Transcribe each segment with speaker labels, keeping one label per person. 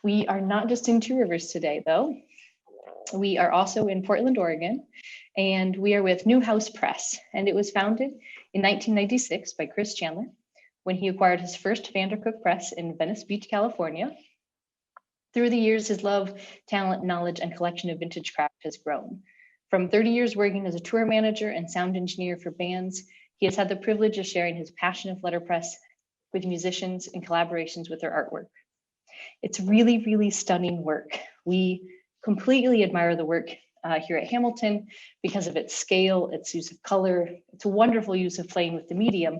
Speaker 1: We are not just in Two Rivers today, though. We are also in Portland, Oregon, and we are with Neu Haus Press. And it was founded in 1996 by Chris Chandler when he acquired his first Vandercook Press in Venice Beach, California. Through the years, his love, talent, knowledge, and collection of vintage craft has grown. From 30 years working as a tour manager and sound engineer for bands, he has had the privilege of sharing his passion of letterpress with musicians and collaborations with their artwork. It's really, really stunning work. We completely admire the work here at Hamilton because of its scale, its use of color. It's a wonderful use of playing with the medium.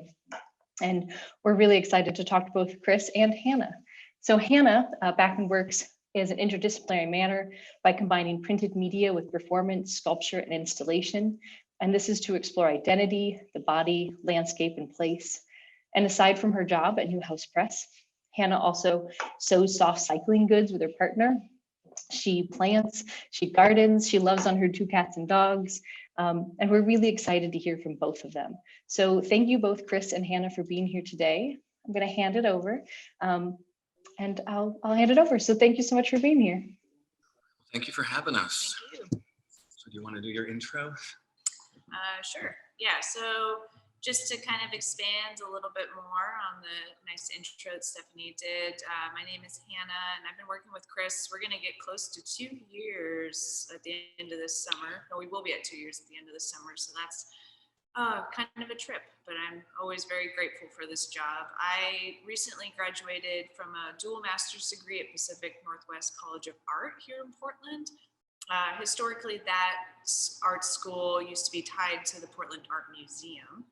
Speaker 1: And we're really excited to talk to both Chris and Hannah. So Hannah, Bakken works in an interdisciplinary manner by combining printed media with performance, sculpture, and installation. And this is to explore identity, the body, landscape, and place. And aside from her job at Neu Haus Press, Hannah also sews soft cycling goods with her partner. She plants, she gardens, she loves on her 2 cats and dogs. And we're really excited to hear from both of them. So thank you both, Chris and Hannah, for being here today. I'm going to hand it over. And I'll hand it over. So thank you so much for being here.
Speaker 2: Thank you for having us.
Speaker 3: Thank you.
Speaker 2: So do you want to do your intro?
Speaker 3: Sure. Yeah. So just to kind of expand a little bit more on the nice intro that Stephanie did. My name is Hannah, and I've been working with Chris. We're going to get close to 2 years at the end of this summer. No, we will be at 2 years at the end of this summer. So that's kind of a trip, but I'm always very grateful for this job. I recently graduated from a dual master's degree at Pacific Northwest College of Art here in Portland. Historically, that art school used to be tied to the Portland Art Museum.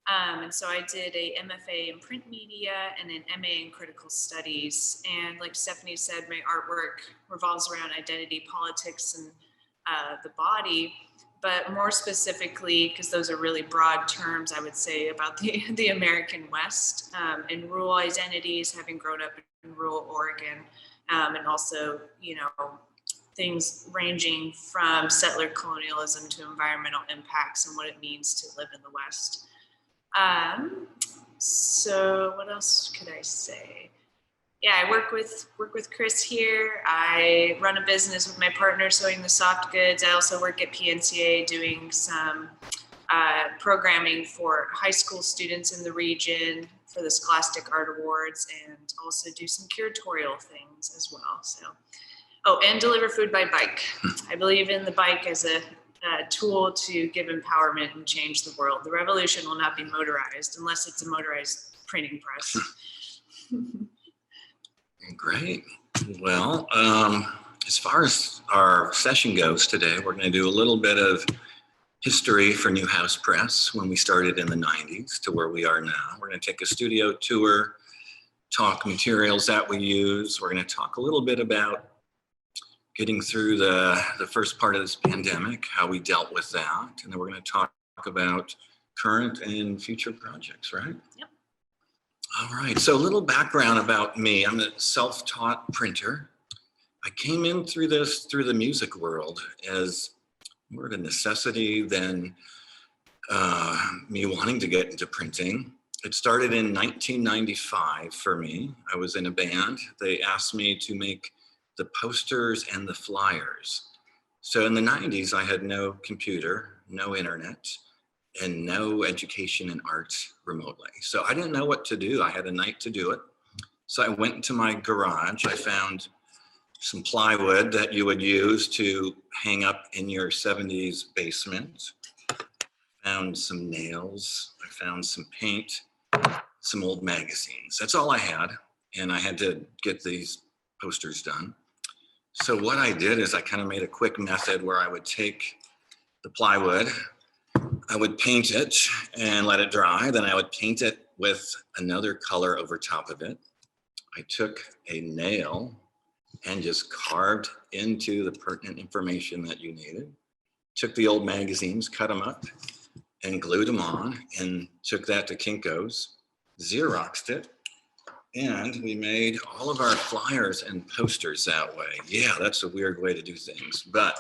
Speaker 3: And so I did a MFA in print media and an MA in critical studies. And like Stephanie said, my artwork revolves around identity, politics, and the body. But more specifically, because those are really broad terms, I would say about the American West and rural identities, having grown up in rural Oregon, and also, things ranging from settler colonialism to environmental impacts and what it means to live in the West. So what else could I say? Yeah, I work with Chris here. I run a business with my partner sewing the soft goods. I also work at PNCA doing some programming for high school students in the region for the Scholastic Art Awards, and also do some curatorial things as well. So, and deliver food by bike. I believe in the bike as a tool to give empowerment and change the world. The revolution will not be motorized unless it's a motorized printing press.
Speaker 2: Great. Well, as far as our session goes today, we're going to do a little bit of history for Neu Haus Press when we started in the 90s to where we are now. We're going to take a studio tour, talk materials that we use. We're going to talk a little bit about getting through the first part of this pandemic, how we dealt with that. And then we're going to talk about current and future projects, right?
Speaker 3: Yep.
Speaker 2: All right, so a little background about me. I'm a self-taught printer. I came in through the music world as more of a necessity than me wanting to get into printing. It started in 1995 for me. I was in a band. They asked me to make the posters and the flyers. So in the 90s, I had no computer, no internet, and no education in art remotely. So I didn't know what to do. I had a night to do it. So I went into my garage. I found some plywood that you would use to hang up in your 70s basement. Found some nails. I found some paint, some old magazines. That's all I had. And I had to get these posters done. So what I did is I kind of made a quick method where I would take the plywood, I would paint it and let it dry. Then I would paint it with another color over top of it. I took a nail and just carved into the pertinent information that you needed. Took the old magazines, cut them up and glued them on, and took that to Kinko's, Xeroxed it. And we made all of our flyers and posters that way. Yeah, that's a weird way to do things, but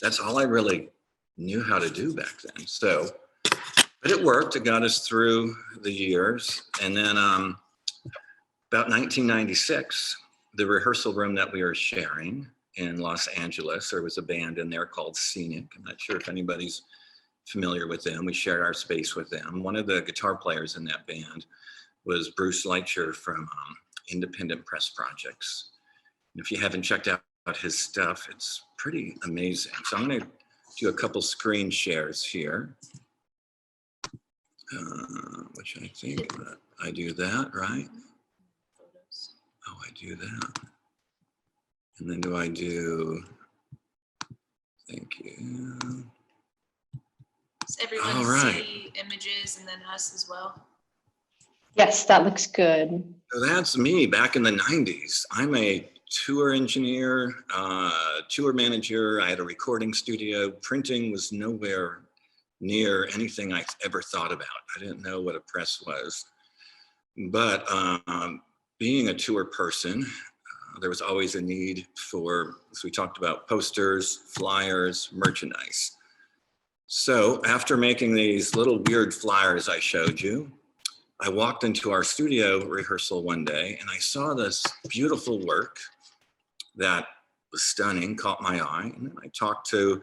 Speaker 2: that's all I really knew how to do back then. So, but it worked. It got us through the years. And then about 1996, the rehearsal room that we were sharing in Los Angeles, there was a band in there called Scenic. I'm not sure if anybody's familiar with them. We shared our space with them. One of the guitar players in that band was Bruce Leitcher from Independent Press Projects. And if you haven't checked out his stuff, it's pretty amazing. So I'm gonna do a couple screen shares here, which I think I do that, right? Oh, I do that. And then do I do, thank you.
Speaker 3: Does everyone
Speaker 2: All right.
Speaker 3: see images and then us as well?
Speaker 1: Yes, that looks good.
Speaker 2: So that's me back in the 90s. I'm a tour engineer, tour manager. I had a recording studio. Printing was nowhere near anything I ever thought about. I didn't know what a press was. But being a tour person, there was always a need for, as we talked about, posters, flyers, merchandise. So after making these little weird flyers I showed you, I walked into our studio rehearsal one day and I saw this beautiful work that was stunning, caught my eye. And then I talked to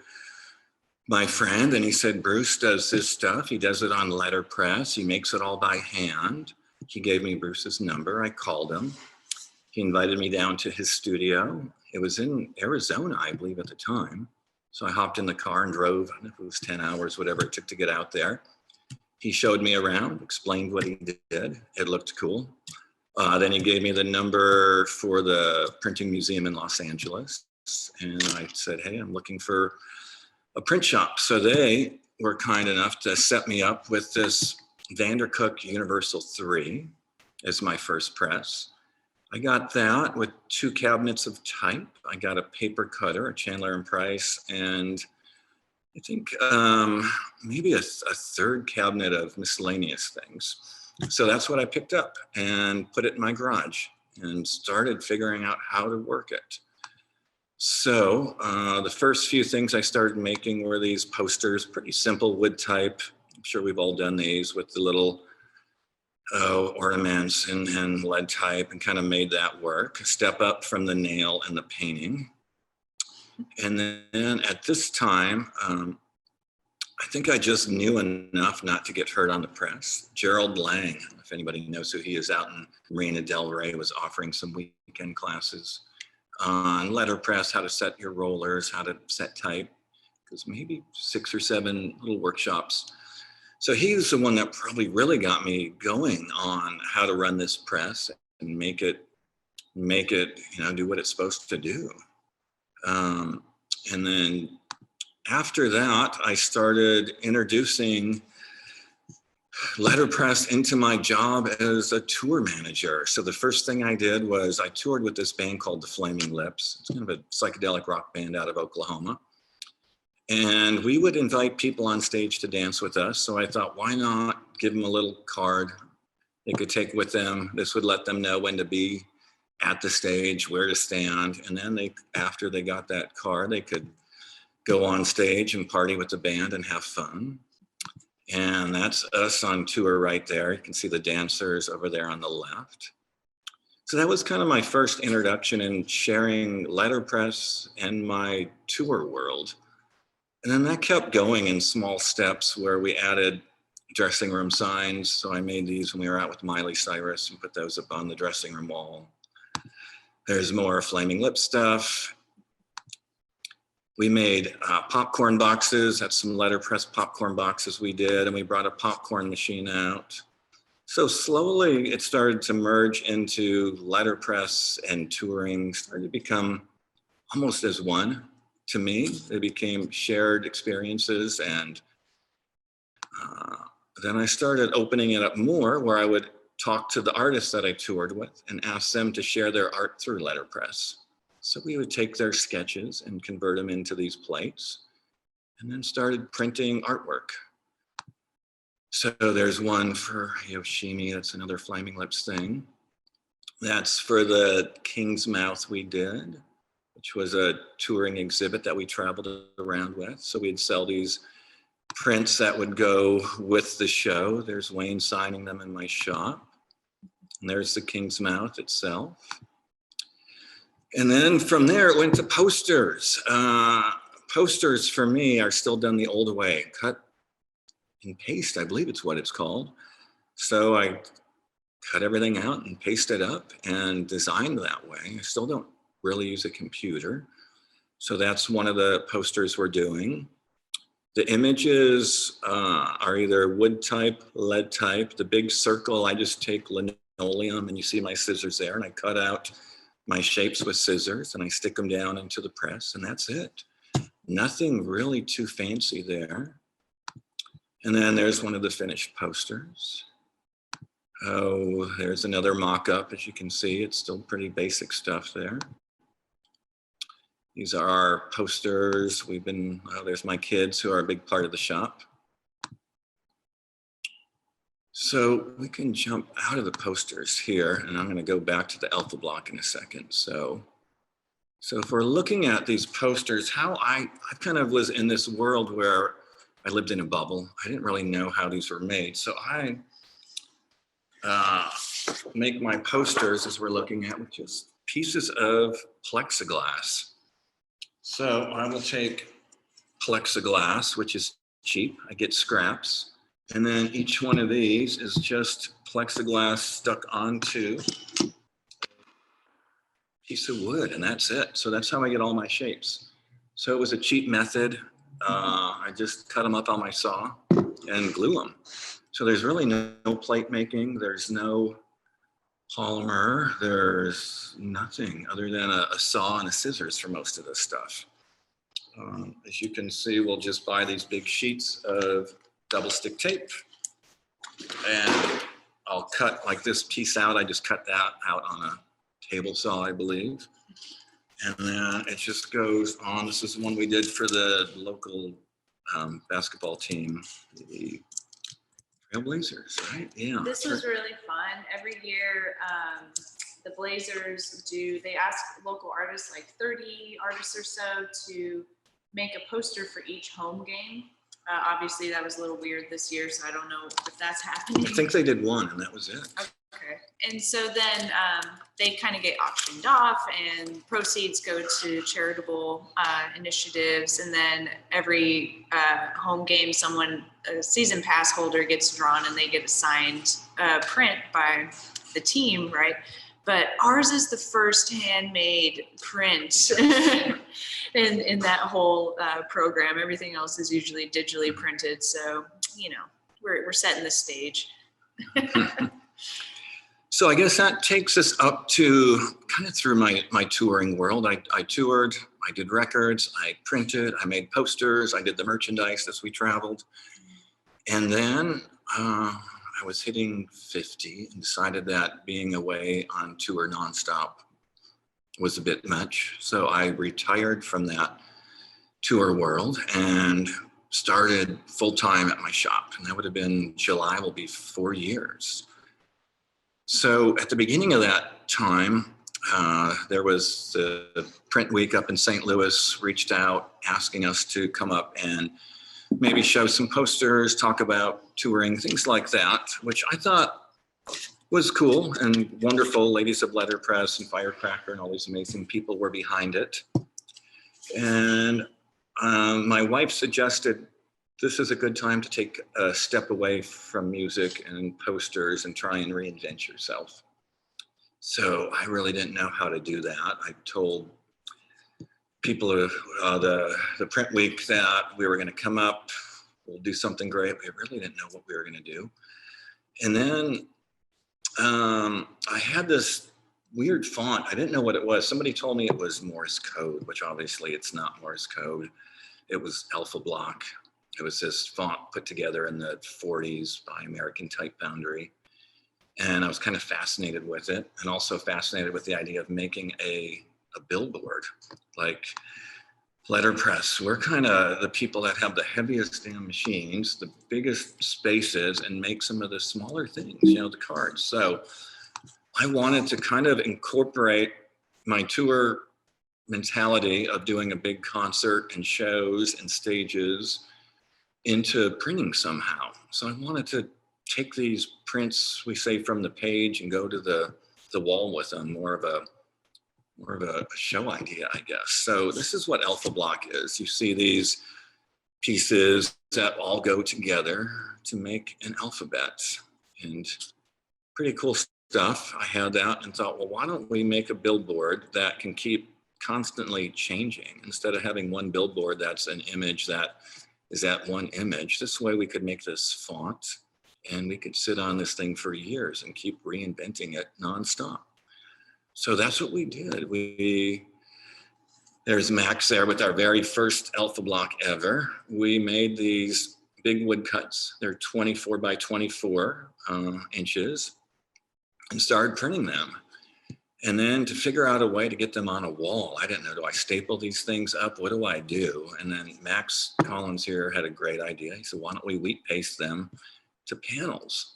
Speaker 2: my friend and he said, Bruce does this stuff. He does it on letterpress. He makes it all by hand. He gave me Bruce's number. I called him. He invited me down to his studio. It was in Arizona, I believe, at the time. So I hopped in the car and drove, I don't know if it was 10 hours, whatever it took to get out there. He showed me around, explained what he did. It looked cool. Then he gave me the number for the printing museum in Los Angeles. And I said, hey, I'm looking for a print shop. So they were kind enough to set me up with this Vandercook Universal 3 as my first press. I got that with 2 cabinets of type. I got a paper cutter, a Chandler and Price, and I think maybe a third cabinet of miscellaneous things. So that's what I picked up and put it in my garage and started figuring out how to work it. So the first few things I started making were these posters, pretty simple wood type. I'm sure we've all done these with the little ornaments and lead type and kind of made that work. A step up from the nail and the painting. And then at this time, I think I just knew enough not to get hurt on the press. Gerald Lang, if anybody knows who he is, out in Marina Del Rey, was offering some weekend classes on letterpress, how to set your rollers, how to set type. Because maybe 6 or 7 little workshops. So he's the one that probably really got me going on how to run this press and make it, do what it's supposed to do. And then after that, I started introducing letterpress into my job as a tour manager. So the first thing I did was I toured with this band called the Flaming Lips. It's kind of a psychedelic rock band out of Oklahoma. And we would invite people on stage to dance with us. So I thought, why not give them a little card they could take with them? This would let them know when to be at the stage, where to stand. And then after they got that card, they could go on stage and party with the band and have fun. And that's us on tour right there. You can see the dancers over there on the left. So that was kind of my first introduction in sharing letterpress and my tour world. And then that kept going in small steps where we added dressing room signs. So I made these when we were out with Miley Cyrus and put those up on the dressing room wall. There's more Flaming Lip stuff. We made popcorn boxes. That's some letterpress popcorn boxes we did. And we brought a popcorn machine out. So slowly it started to merge into letterpress and touring, started to become almost as one. To me, they became shared experiences, and then I started opening it up more where I would talk to the artists that I toured with and ask them to share their art through letterpress. So we would take their sketches and convert them into these plates and then started printing artwork. So there's one for Yoshimi, that's another Flaming Lips thing. That's for the King's Mouth we did, which was a touring exhibit that we traveled around with. So we'd sell these prints that would go with the show. There's Wayne signing them in my shop. And there's the King's Mouth itself. And then from there, it went to posters. Posters for me are still done the old way, cut and paste, I believe it's what it's called. So I cut everything out and paste it up and design that way. I still don't really use a computer. So that's one of the posters we're doing. The images are either wood type, lead type. The big circle, I just take linoleum, and you see my scissors there, and I cut out my shapes with scissors and I stick them down into the press, and that's it. Nothing really too fancy there. And then there's one of the finished posters. Oh, there's another mock-up. As you can see, it's still pretty basic stuff there. These are our posters. There's my kids who are a big part of the shop. So we can jump out of the posters here, and I'm going to go back to the alpha block in a second. So if we're looking at these posters, how I kind of was in this world where I lived in a bubble. I didn't really know how these were made. So I make my posters, as we're looking at, with just pieces of plexiglass. So I will take plexiglass, which is cheap. I get scraps. And then each one of these is just plexiglass stuck onto a piece of wood, and that's it. So that's how I get all my shapes. So it was a cheap method. I just cut them up on my saw and glue them. So there's really no plate making. There's no polymer. There's nothing other than a saw and a scissors for most of this stuff. As you can see, we'll just buy these big sheets of double stick tape, and I'll cut like this piece out. I just cut that out on a table saw, I believe. And then it just goes on. This is the one we did for the local basketball team, the Trailblazers, right? Yeah.
Speaker 3: This was really fun. Every year, the Blazers they ask local artists, like 30 artists or so, to make a poster for each home game. Obviously, that was a little weird this year, so I don't know if that's happening.
Speaker 2: I think they did one, and that was it.
Speaker 3: Okay. And so then they kind of get auctioned off, and proceeds go to charitable initiatives. And then every home game, a season pass holder gets drawn, and they get a signed print by the team, right? But ours is the first handmade print in that whole program. Everything else is usually digitally printed. So, we're setting the stage.
Speaker 2: So I guess that takes us up to kind of through my touring world. I toured, I did records, I printed, I made posters, I did the merchandise as we traveled. And then I was hitting 50 and decided that being away on tour nonstop was a bit much. So I retired from that tour world and started full-time at my shop. And that would have been July, will be 4 years. So at the beginning of that time, there was the print week up in St. Louis, reached out asking us to come up and maybe show some posters, talk about touring, things like that, which I thought was cool and wonderful. Ladies of Letterpress and Firecracker and all these amazing people were behind it. And my wife suggested this is a good time to take a step away from music and posters and try and reinvent yourself. So I really didn't know how to do that. I told people of the print week that we were going to come up, we'll do something great. We really didn't know what we were going to do. And then I had this weird font. I didn't know what it was. Somebody told me it was Morse code, which obviously it's not Morse code. It was Alpha Block. It was this font put together in the 40s by American Type Foundry. And I was kind of fascinated with it, and also fascinated with the idea of making a billboard. Like Letterpress, we're kind of the people that have the heaviest damn machines, the biggest spaces, and make some of the smaller things, the cards. So I wanted to kind of incorporate my tour mentality of doing a big concert and shows and stages into printing somehow. So I wanted to take these prints, we say, from the page and go to the wall with them, more of a more of a show idea, I guess. So this is what Alpha Block is. You see these pieces that all go together to make an alphabet, and pretty cool stuff. I had that and thought, well, why don't we make a billboard that can keep constantly changing instead of having one billboard that's an image that is that one image. This way we could make this font and we could sit on this thing for years and keep reinventing it nonstop. So that's what we did. There's Max there with our very first Alpha Block ever. We made these big woodcuts. They're 24 by 24 inches, and started printing them. And then to figure out a way to get them on a wall, I didn't know, do I staple these things up? What do I do? And then Max Collins here had a great idea. He said, why don't we wheat paste them to panels?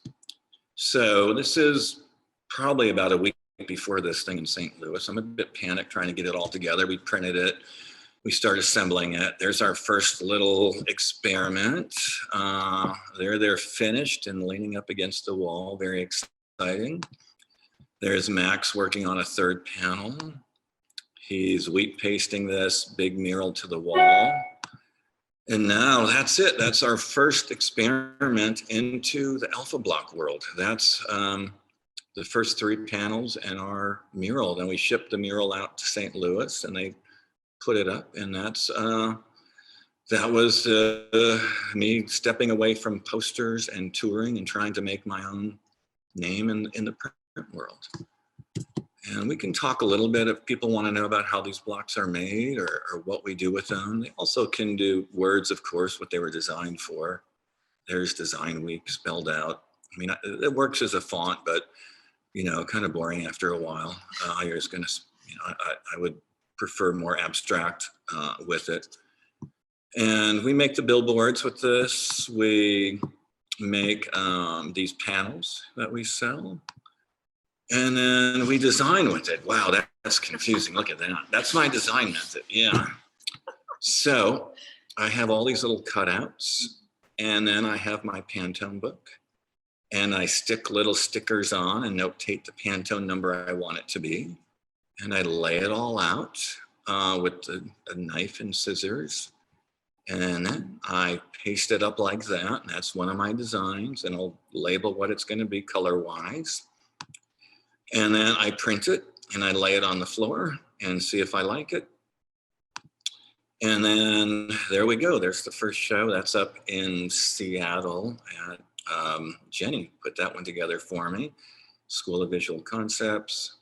Speaker 2: So this is probably about a week before this thing in St. Louis. I'm a bit panicked trying to get it all together. We printed it. We started assembling it. There's our first little experiment. They're finished and leaning up against the wall. Very exciting. There's Max working on a third panel. He's wheat pasting this big mural to the wall. And now that's it. That's our first experiment into the Alpha Block world. That's the first 3 panels and our mural. Then we shipped the mural out to St. Louis and they put it up, and that was me stepping away from posters and touring and trying to make my own name in the print world. And we can talk a little bit if people want to know about how these blocks are made or what we do with them. They also can do words, of course, what they were designed for. There's Design Week spelled out. I mean, it works as a font, but kind of boring after a while. You're just gonna, I would prefer more abstract with it. And we make the billboards with this. We make these panels that we sell. And then we design with it. Wow, that's confusing. Look at that. That's my design method. Yeah. So I have all these little cutouts, and then I have my Pantone book. And I stick little stickers on and notate the Pantone number I want it to be. And I lay it all out with a knife and scissors. And then I paste it up like that. And that's one of my designs. And I'll label what it's going to be color-wise. And then I print it and I lay it on the floor and see if I like it. And then there we go. There's the first show. That's up in Seattle at Jenny put that one together for me. School of Visual Concepts.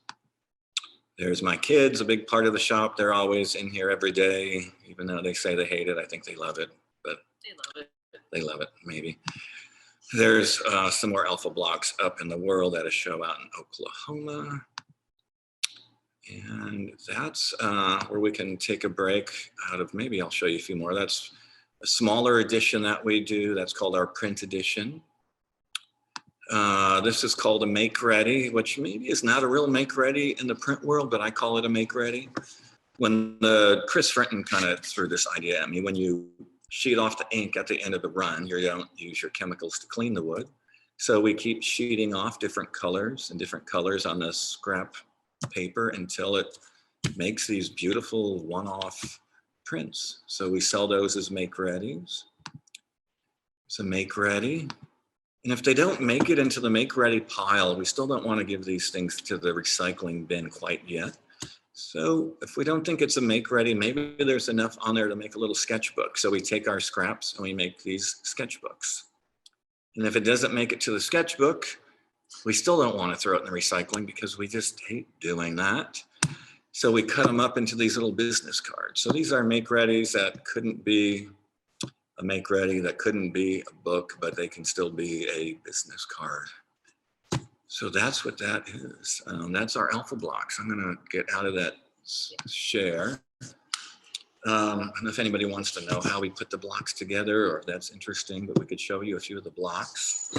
Speaker 2: There's my kids, a big part of the shop. They're always in here every day, even though they say they hate it. I think they love it, but
Speaker 3: They love it.
Speaker 2: they love it, maybe. There's some more Alpha Blocks up in the world at a show out in Oklahoma. And that's where we can take a break out of, maybe I'll show you a few more. That's a smaller edition that we do. That's called our print edition. This is called a make ready, which maybe is not a real make ready in the print world, but I call it a make ready. When Chris Frenton kind of threw this idea at me, when you sheet off the ink at the end of the run, you don't use your chemicals to clean the wood. So we keep sheeting off different colors on the scrap paper until it makes these beautiful one-off prints. So we sell those as make readies. It's a make ready. And if they don't make it into the make ready pile, we still don't want to give these things to the recycling bin quite yet. So if we don't think it's a make ready, maybe there's enough on there to make a little sketchbook. So we take our scraps and we make these sketchbooks. And if it doesn't make it to the sketchbook, we still don't want to throw it in the recycling because we just hate doing that. So we cut them up into these little business cards. So these are make readies that couldn't be a make ready, that couldn't be a book, but they can still be a business card. So that's what that is. That's our Alpha Blocks. I'm gonna get out of that share. I don't know if anybody wants to know how we put the blocks together or if that's interesting, but we could show you a few of the blocks.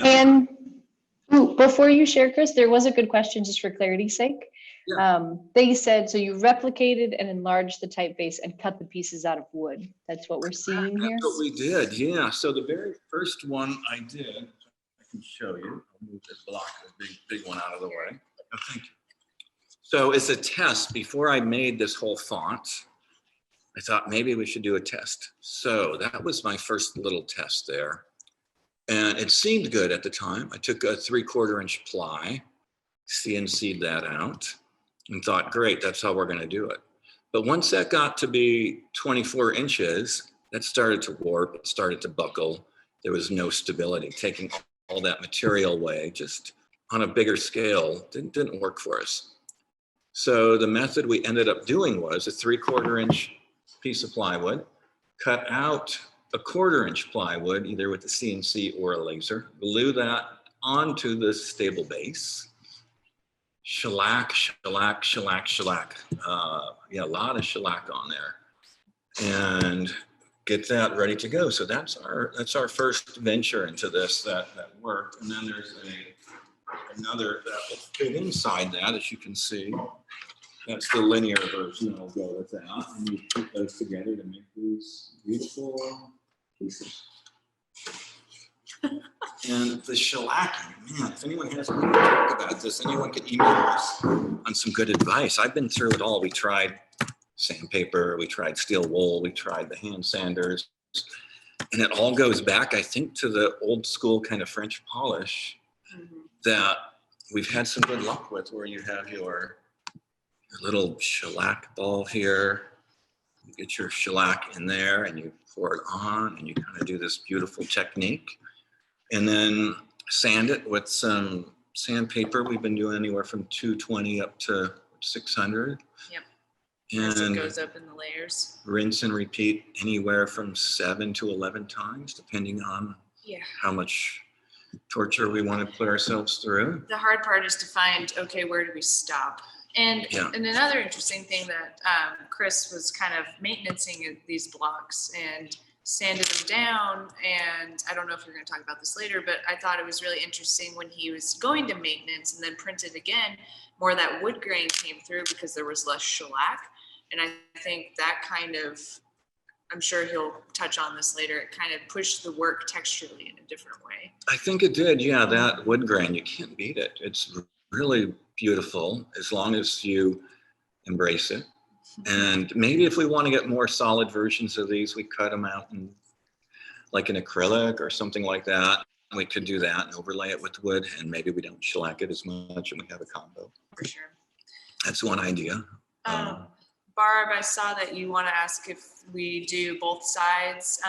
Speaker 1: And before you share, Chris, there was a good question just for clarity's sake.
Speaker 2: Yeah.
Speaker 1: They said, so you replicated and enlarged the typeface and cut the pieces out of wood. That's what we're seeing here.
Speaker 2: That's what we did, yeah. So the very first one I did, I can show you. I'll move this block, the big one out of the way. Oh, thank you. So as a test, before I made this whole font, I thought maybe we should do a test. So that was my first little test there. And it seemed good at the time. I took a 3/4 inch ply, CNC'd that out, and thought, great, that's how we're going to do it. But once that got to be 24 inches, that started to warp, it started to buckle. There was no stability. Taking all that material away, just on a bigger scale, didn't work for us. So the method we ended up doing was a 3/4 inch piece of plywood, cut out a 1/4 inch plywood, either with a CNC or a laser, glue that onto the stable base, shellac. Yeah, a lot of shellac on there, and get that ready to go. So that's our first venture into this that worked. And then there's another that will fit inside that, as you can see. That's the linear version that'll go with that. And you put those together to make these beautiful pieces. And the shellacking, man, if anyone has anything to talk about this, anyone can email us on some good advice. I've been through it all. We tried sandpaper, we tried steel wool, we tried the hand sanders. And it all goes back, I think, to the old school kind of French polish that we've had some good luck with, where you have your little shellac ball here. You get your shellac in there and you pour it on and you kind of do this beautiful technique. And then sand it with some sandpaper. We've been doing anywhere from 220 up to 600.
Speaker 3: Yep.
Speaker 2: And
Speaker 3: as it goes up in the layers.
Speaker 2: Rinse and repeat anywhere from 7 to 11 times, depending on how much torture we want to put ourselves through.
Speaker 3: The hard part is to find, okay, where do we stop? And another interesting thing that Chris was kind of maintaining these blocks and sanded them down. And I don't know if you're going to talk about this later, but I thought it was really interesting when he was going to maintenance and then printed again, more of that wood grain came through because there was less shellac. And I think that kind of, I'm sure he'll touch on this later, it kind of pushed the work texturally in a different way.
Speaker 2: I think it did. Yeah, that wood grain, you can't beat it. It's really beautiful as long as you embrace it. And maybe if we want to get more solid versions of these, we cut them out in like an acrylic or something like that. We could do that and overlay it with wood, and maybe we don't shellac it as much and we have a combo.
Speaker 3: For sure.
Speaker 2: That's one idea.
Speaker 3: Barb, I saw that you want to ask if we do both sides.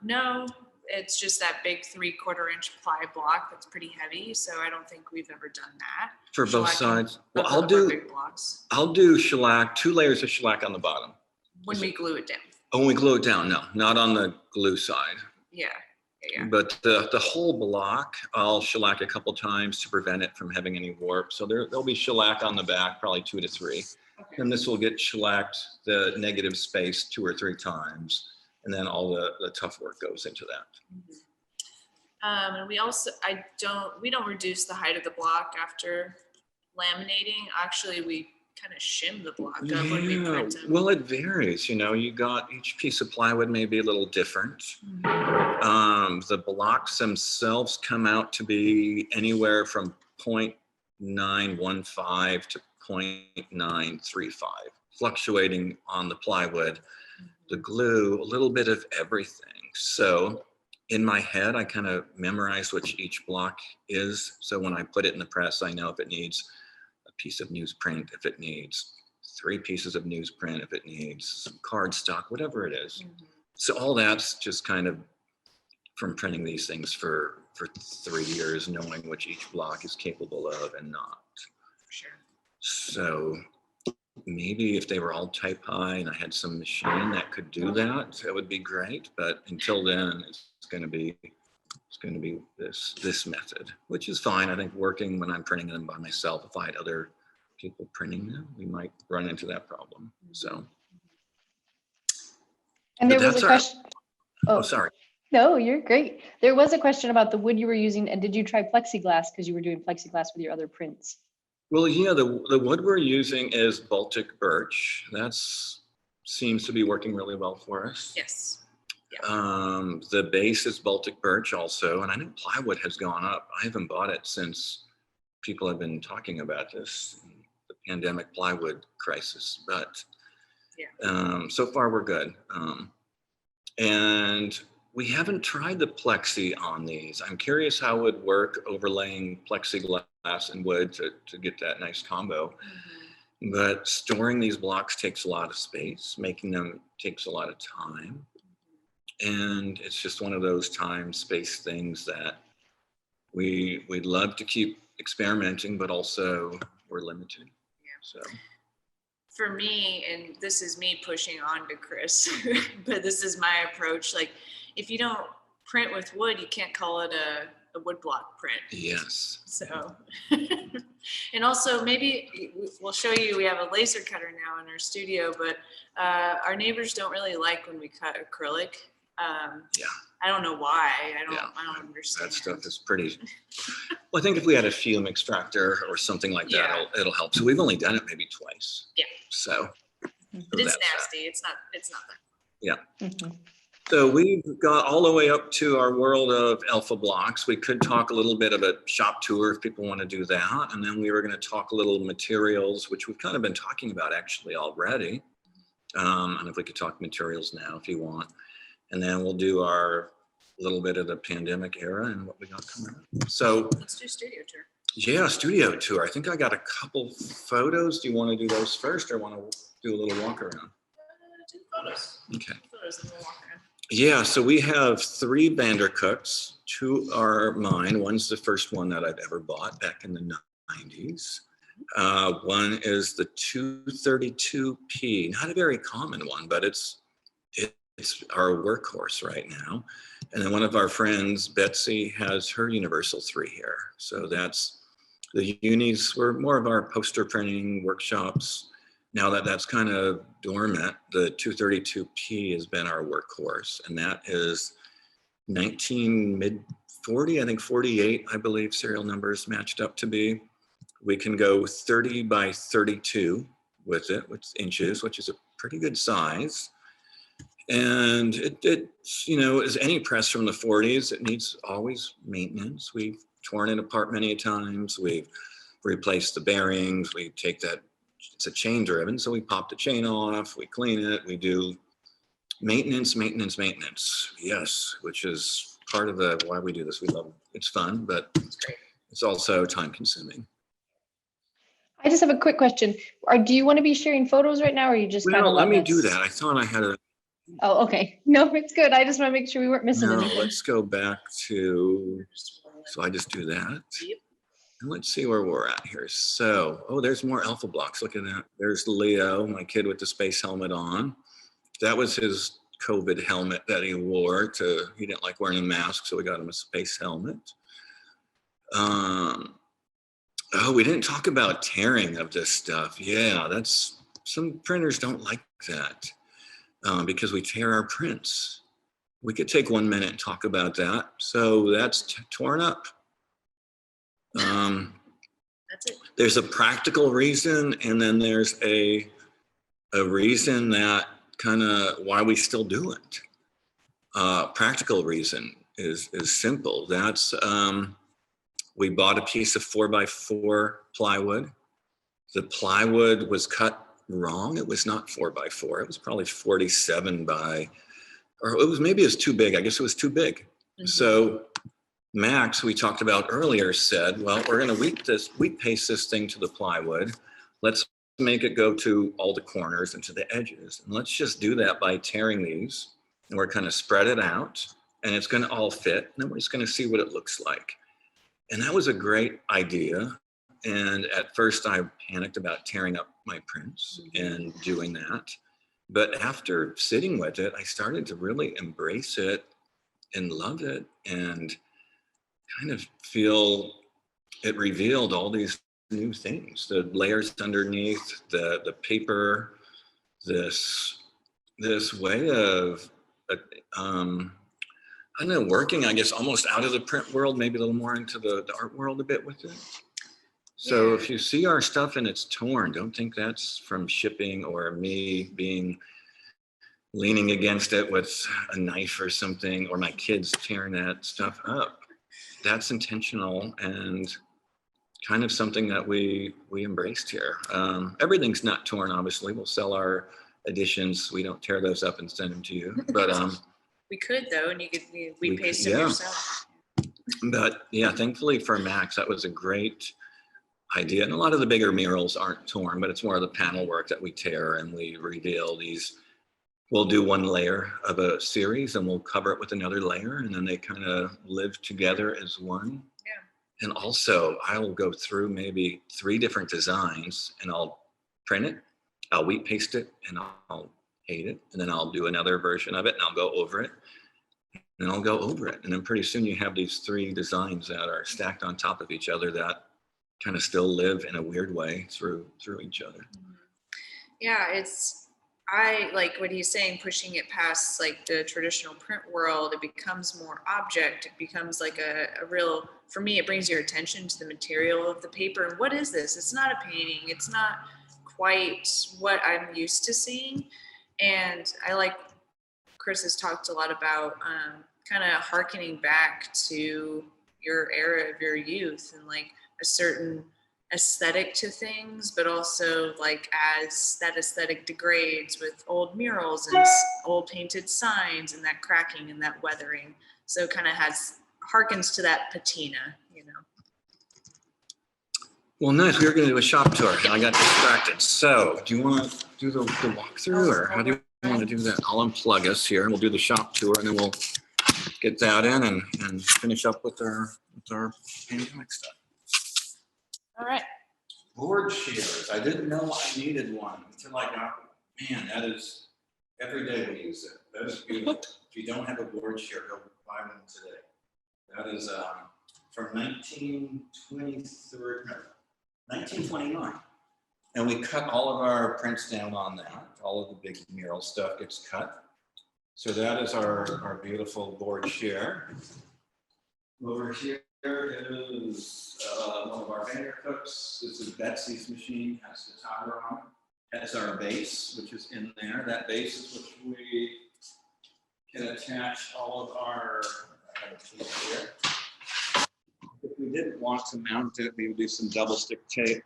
Speaker 3: No, it's just that big 3/4 inch ply block that's pretty heavy. So I don't think we've ever done that. For
Speaker 2: both sides? Well,
Speaker 3: I'll
Speaker 2: do shellac, 2 layers of shellac on the bottom.
Speaker 3: When we glue it down.
Speaker 2: Oh, when we glue it down, no, not on the glue side.
Speaker 3: Yeah.
Speaker 2: But the whole block, I'll shellac a couple times to prevent it from having any warp. So there'll be shellac on the back, probably 2 to 3. Okay. And this will get shellacked, the negative space, 2 or 3 times. And then all the tough work goes into that.
Speaker 3: And we also, we don't reduce the height of the block after laminating. Actually, we kind of shim the block up when we print them.
Speaker 2: Well, it varies. You got each piece of plywood may be a little different. The blocks themselves come out to be anywhere from 0.915 to 0.935, fluctuating on the plywood. The glue, a little bit of everything. So in my head, I kind of memorize which each block is. So when I put it in the press, I know if it needs a piece of newsprint, if it needs 3 pieces of newsprint, if it needs some cardstock, whatever it is. So all that's just kind of from printing these things for 3 years, knowing which each block is capable of and not.
Speaker 3: Sure.
Speaker 2: So maybe if they were all type high and I had some machine that could do that, that would be great. But until then, it's going to be this method, which is fine. I think working when I'm printing them by myself, if I had other people printing them, we might run into that problem. So.
Speaker 1: And there was a question.
Speaker 2: Oh, sorry.
Speaker 1: No, you're great. There was a question about the wood you were using, and did you try plexiglass because you were doing plexiglass with your other prints?
Speaker 2: Well, yeah, the wood we're using is Baltic birch. That seems to be working really well for us.
Speaker 3: Yes.
Speaker 2: Yeah. The base is Baltic birch also, and I know plywood has gone up. I haven't bought it since people have been talking about this in the pandemic plywood crisis, but
Speaker 3: Yeah.
Speaker 2: so far we're good. And we haven't tried the plexi on these. I'm curious how it would work overlaying plexiglass and wood to get that nice combo.
Speaker 3: Mhm.
Speaker 2: But storing these blocks takes a lot of space, making them takes a lot of time. And it's just one of those time space things that we'd love to keep experimenting, but also we're limited.
Speaker 3: Yeah.
Speaker 2: So
Speaker 3: For me, and this is me pushing on to Chris, but this is my approach. Like, if you don't print with wood, you can't call it a wood block print.
Speaker 2: yes.
Speaker 3: So, and also maybe we'll show you, we have a laser cutter now in our studio, but our neighbors don't really like when we cut acrylic.
Speaker 2: Yeah.
Speaker 3: I don't know why. I
Speaker 2: Yeah.
Speaker 3: don't understand.
Speaker 2: That stuff is pretty. Well, I think if we had a fume extractor or something like that,
Speaker 3: Yeah.
Speaker 2: it'll help. So we've only done it maybe twice.
Speaker 3: Yeah.
Speaker 2: So.
Speaker 3: But it's
Speaker 2: that's
Speaker 3: nasty. It's not that.
Speaker 2: Yeah.
Speaker 1: Mhm.
Speaker 2: So we've got all the way up to our world of alpha blocks. We could talk a little bit of a shop tour if people want to do that. And then we were going to talk a little materials, which we've kind of been talking about actually already. And if we could talk materials now, if you want. And then we'll do our little bit of the pandemic era and what we got coming up. So
Speaker 3: Let's do studio tour.
Speaker 2: yeah, studio tour. I think I got a couple photos. Do you want to do those first or want to do a little walk around?
Speaker 3: Do photos.
Speaker 2: Okay.
Speaker 3: Photos and we'll walk around.
Speaker 2: Yeah, so we have 3 Vandercooks. 2 are mine. One's the first one that I've ever bought back in the 90s. One is the 232P, not a very common one, but it's our workhorse right now. And then one of our friends, Betsy, has her Universal 3 here. So that's the unis were more of our poster printing workshops. Now that that's kind of dormant, the 232P has been our workhorse, and that is 19 mid 40, I think 48, I believe serial numbers matched up to be. We can go 30 by 32 with it, which is inches, which is a pretty good size. And it's, you know, as any press from the 40s, it needs always maintenance. We've torn it apart many times. We've replaced the bearings. We take that, it's a chain driven, so we pop the chain off, we clean it, we do maintenance. Yes, which is part of the why we do this. We love it. It's fun, but it's also time consuming.
Speaker 1: I just have a quick question. Do you want to be sharing photos right now, or are you just kind of
Speaker 2: Well, let me
Speaker 1: letting
Speaker 2: do
Speaker 1: us-
Speaker 2: that. I thought I had a.
Speaker 1: Oh, okay. No, it's good. I just want to make sure we weren't missing
Speaker 2: No,
Speaker 1: anything.
Speaker 2: let's go back to. So I just do that.
Speaker 3: Yep.
Speaker 2: And let's see where we're at here. So, oh, there's more alpha blocks. Look at that. There's Leo, my kid with the space helmet on. That was his COVID helmet that he wore he didn't like wearing a mask, so we got him a space helmet. Oh, we didn't talk about tearing of this stuff. Yeah, some printers don't like that because we tear our prints. We could take 1 minute and talk about that. So that's torn up.
Speaker 3: That's it.
Speaker 2: There's a practical reason, and then there's a reason that kind of why we still do it. Practical reason is simple. That's we bought a piece of 4x4 plywood. The plywood was cut wrong. It was not 4x4. It was probably 47 by, or it was too big. I guess it was too big. Mm-hmm. So Max, we talked about earlier, said, well, we're going to wheat paste this thing to the plywood. Let's make it go to all the corners and to the edges. And let's just do that by tearing these. And we're going to spread it out, and it's going to all fit. And then we're just going to see what it looks like. And that was a great idea. And at first I panicked about tearing up my prints and doing that. But after sitting with it, I started to really embrace it and love it, and kind of feel it revealed all these new things, the layers underneath, the paper, this way of, I don't know, working, I guess, almost out of the print world, maybe a little more into the art world a bit with it. So
Speaker 3: Yeah.
Speaker 2: if you see our stuff and it's torn, don't think that's from shipping or me leaning against it with a knife or something, or my kids tearing that stuff up. That's intentional, and kind of something that we embraced here. Everything's not torn, obviously. We'll sell our editions. We don't tear those up and send them to you. But
Speaker 3: we could though, and you could we paste them
Speaker 2: yeah.
Speaker 3: yourself.
Speaker 2: But yeah, thankfully for Max, that was a great idea. And a lot of the bigger murals aren't torn, but it's more of the panel work that we tear and we reveal these. We'll do one layer of a series and we'll cover it with another layer, and then they kind of live together as one. Yeah. And also I'll go through maybe 3 different designs and I'll print it, I'll wheat paste it, and I'll paint it, and then I'll do another version of it and I'll go over it. And I'll go over it. And then pretty soon you have these 3 designs that are stacked on top of each other that kind of still live in a weird way through each other.
Speaker 3: Yeah, I like what he's saying, pushing it past like the traditional print world. It becomes more object. It becomes like a real, for me, it brings your attention to the material of the paper. And what is this? It's not a painting. It's not quite what I'm used to seeing. And I like, Chris has talked a lot about kind of hearkening back to your era of your youth and like a certain aesthetic to things, but also like as that aesthetic degrades with old murals and old painted signs and that cracking and that weathering. So kind of harkens to that patina, you know.
Speaker 2: Well, nice. We were going to do a shop tour and I got distracted. So do you want to do the walkthrough, or how do you want to do that? I'll unplug us here and we'll do the shop tour, and then we'll get that in and finish up with our pandemic stuff.
Speaker 3: All right.
Speaker 2: Board shears. I didn't know I needed one until I got one. Man, that is, every day we use it. That is beautiful. If you don't have a board shear, go buy one today. That is from 1929. And we cut all of our prints down on that. All of the big mural stuff gets cut. So that is our beautiful board shear. Over here is one of our Vandercooks. This is Betsy's machine, has the tower on it. That's our base, which is in there. That base is which we can attach all of our, I have a piece here. If we didn't want to mount it, we would do some double stick tape,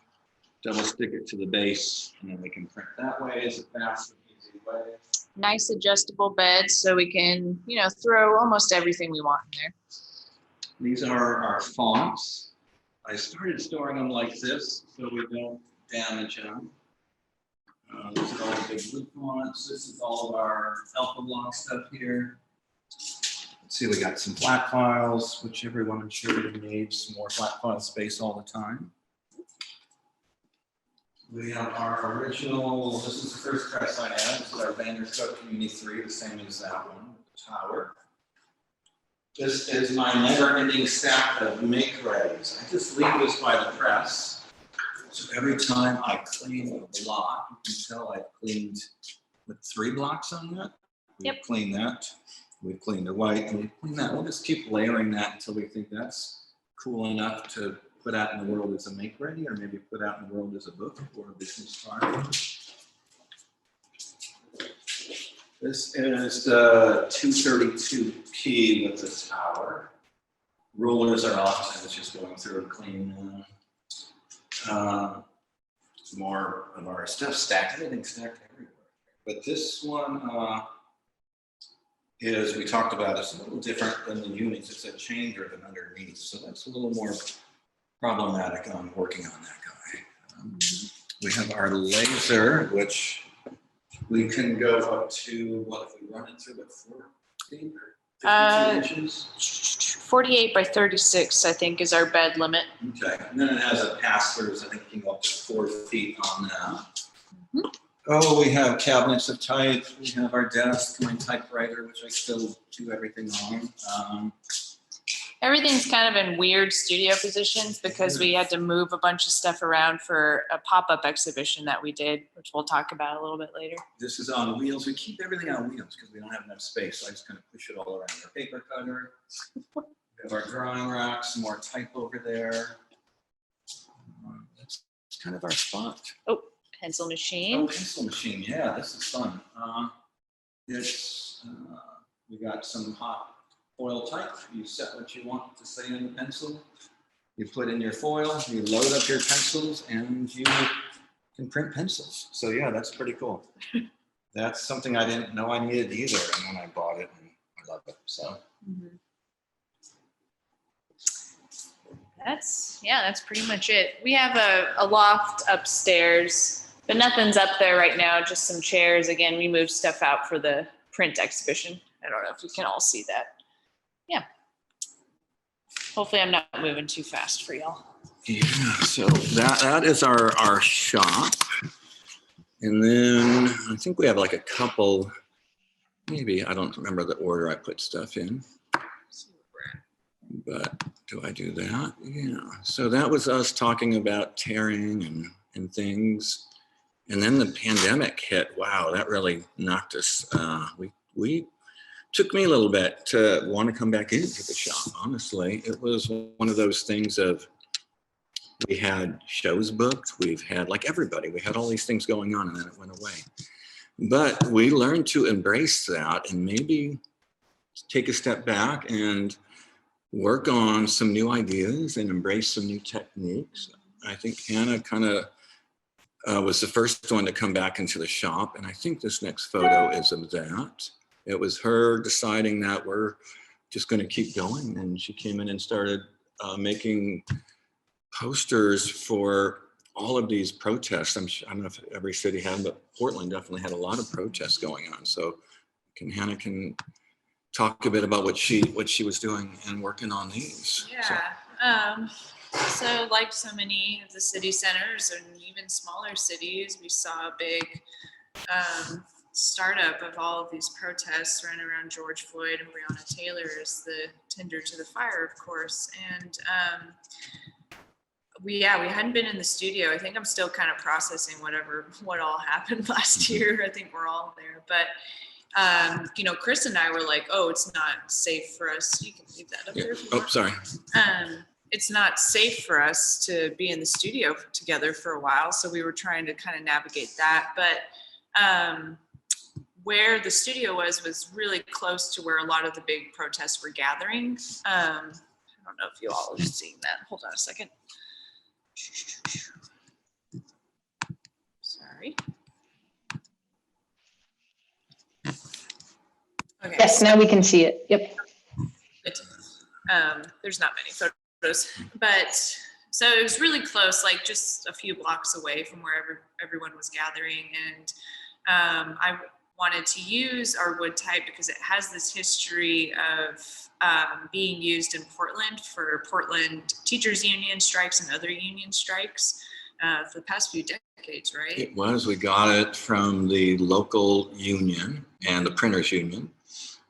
Speaker 2: double stick it to the base, and then we can print that way. It's a fast and easy way.
Speaker 3: Nice adjustable bed so we can, you know, throw almost everything we want in there.
Speaker 2: These are our fonts. I started storing them like this so we don't damage them. These are all the big wood fonts. This is all of our alpha block stuff here. Let's see, we got some flat files, which everyone I'm sure needs more flat file space all the time. We have our original, this is the first press I had. This is our Vandercook Community 3, the same as that one, the tower. This is my never-ending stack of make-readies. I just leave this by the press. So every time I clean a block, you can tell I've cleaned with 3 blocks on that. We've cleaned that. We've cleaned the white, and we've cleaned that. We'll just keep layering that until we think that's cool enough to put out in the world as a make-ready, or maybe put out in the world as a book or a business card. This is the 232P with the tower. Rulers are off, so it's just going through and cleaning more of our stuff stacked, everything stacked everywhere. But this one is, we talked about, it's a little different than the unis. It's a chain driven underneath, so that's a little more problematic on working on that guy. We have our laser, which we can go up to, what if we run it through, 40 or 52 inches?
Speaker 3: 48 by 36, I think, is our bed limit.
Speaker 2: Okay, and then it has a pass-through, so I think you can go up to 4 feet on that. Oh, we have cabinets of type. We have our desk, my typewriter, which I still do everything on.
Speaker 3: Everything's kind of in weird studio positions because we had to move a bunch of stuff around for a pop-up exhibition that we did, which we'll talk about a little bit later.
Speaker 2: This is on wheels. We keep everything on wheels because we don't have enough space. So I just kind of push it all around. Our paper cutter. We have our drawing rack, some more type over there. That's kind of our spot.
Speaker 3: Oh, pencil machine.
Speaker 2: Oh, pencil machine. Yeah, this is fun. We got some hot oil type. You set what you want to say in the pencil. you put in your foil, you load up your pencils, and you can print pencils. So yeah, that's pretty cool. That's something I didn't know I needed either, and then I bought it, and I love it. So.
Speaker 3: That's pretty much it. We have a loft upstairs, but nothing's up there right now, just some chairs. Again, we moved stuff out for the print exhibition. I don't know if you can all see that. Yeah. Hopefully I'm not moving too fast for y'all.
Speaker 2: Yeah, so that is our shop. And then I think we have like a couple, maybe, I don't remember the order I put stuff in. But do I do that? Yeah. So that was us talking about tearing and things. And then the pandemic hit. Wow, that really knocked us. We took me a little bit to want to come back into the shop, honestly. It was one of those things of, we had shows booked. We've had, like everybody, we had all these things going on, and then it went away. But we learned to embrace that and maybe take a step back and work on some new ideas and embrace some new techniques. I think Hannah kind of was the first one to come back into the shop. And I think this next photo is of that. It was her deciding that we're just going to keep going. And she came in and started making posters for all of these protests. I don't know if every city had, but Portland definitely had a lot of protests going on. So Hannah can talk a bit about what she was doing and working on these.
Speaker 3: Yeah. So like so many of the city centers and even smaller cities, we saw a big startup of all of these protests running around George Floyd and Breonna Taylor as the tinder to the fire, of course. And we hadn't been in the studio. I think I'm still kind of processing what all happened last year. I think we're all there, but Chris and I were like, oh, it's not safe for us. You can leave that up there.
Speaker 2: Oh, sorry.
Speaker 3: It's not safe for us to be in the studio together for a while. So we were trying to kind of navigate that. But where the studio was really close to where a lot of the big protests were gathering. I don't know if you all have seen that. Hold on a second. Sorry. Okay.
Speaker 1: Yes, now we can see it. Yep.
Speaker 3: There's not many photos, but so it was really close, like just a few blocks away from where everyone was gathering. And I wanted to use our wood type because it has this history of being used in Portland for Portland teachers union strikes and other union strikes for the past few decades, right?
Speaker 2: It was. We got it from the local union and the printers union,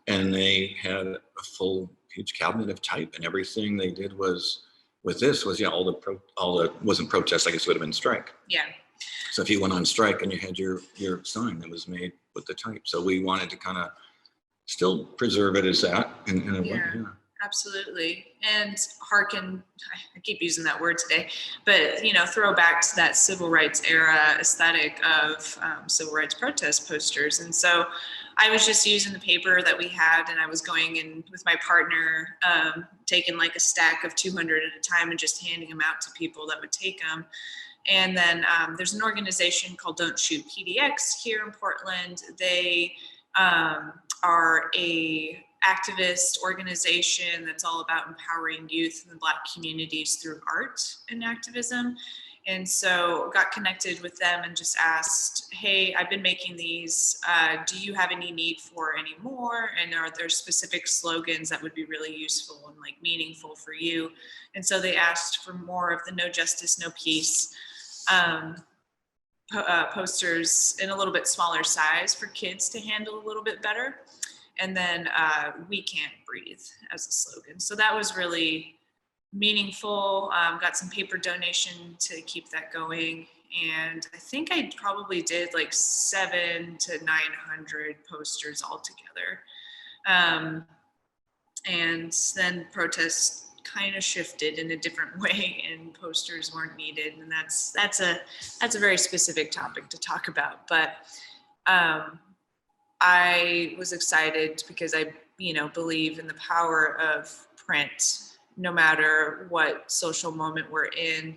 Speaker 2: and they had a full huge cabinet of type, and everything they did was with this was all the wasn't protest, I guess it would have been strike.
Speaker 3: Yeah.
Speaker 2: So if you went on strike and you had your sign that was made with the type, so we wanted to kind of still preserve it as that in a way. Yeah.
Speaker 3: Absolutely. And hearken, I keep using that word today, but, throw back to that civil rights era aesthetic of civil rights protest posters. And so I was just using the paper that we had, and I was going in with my partner, taking like a stack of 200 at a time and just handing them out to people that would take them. And then there's an organization called Don't Shoot PDX here in Portland. They are a activist organization that's all about empowering youth in the Black communities through art and activism. And so got connected with them and just asked, hey, I've been making these. Do you have any need for any more? And are there specific slogans that would be really useful and like meaningful for you? And so they asked for more of the No Justice, No Peace posters in a little bit smaller size for kids to handle a little bit better. And then We Can't Breathe as a slogan. So that was really meaningful. Got some paper donation to keep that going. And I think I probably did like 700 to 900 posters altogether. And then protests kind of shifted in a different way and posters weren't needed. And that's a very specific topic to talk about. But I was excited because I, believe in the power of print no matter what social moment we're in,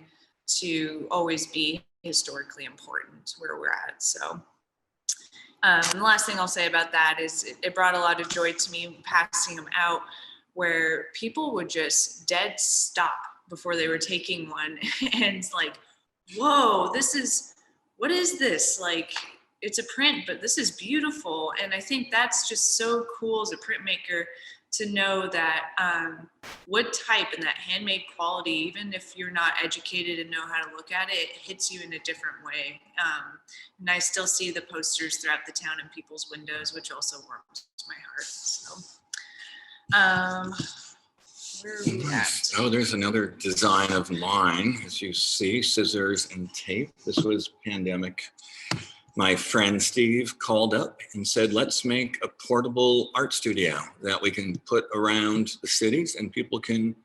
Speaker 3: to always be historically important where we're at. So and the last thing I'll say about that is it brought a lot of joy to me passing them out, where people would just dead stop before they were taking one and like, whoa, what is this? Like, it's a print, but this is beautiful. And I think that's just so cool as a printmaker to know that wood type and that handmade quality, even if you're not educated and know how to look at it, it hits you in a different way. And I still see the posters throughout the town in people's windows, which also warms my heart. So, where are we at?
Speaker 2: Oh, there's another design of mine, as you see, scissors and tape. This was pandemic. My friend Steve called up and said, let's make a portable art studio that we can put around the cities and people can